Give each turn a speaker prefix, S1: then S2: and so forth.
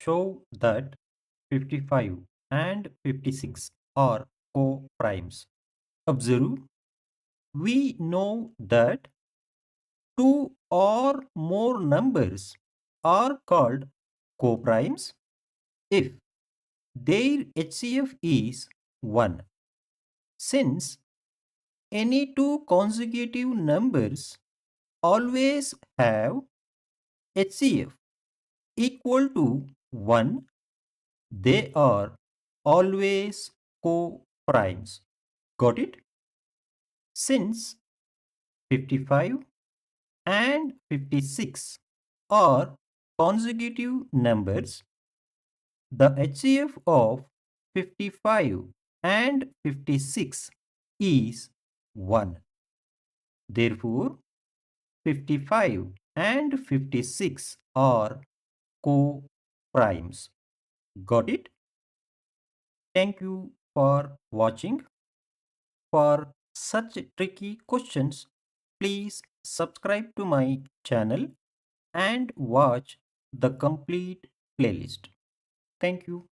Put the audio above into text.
S1: show that 55 and 56 are co-primes. Observe, we know that two or more numbers are called co-primes if their HCF is 1. Since any two consecutive numbers always have HCF equal to 1, they are always co-primes. Got it? Since 55 and 56 are consecutive numbers, the HCF of 55 and 56 is 1. Therefore, 55 and 56 are co-primes. Got it? Thank you for watching. For such tricky questions, please subscribe to my channel and watch the complete playlist. Thank you.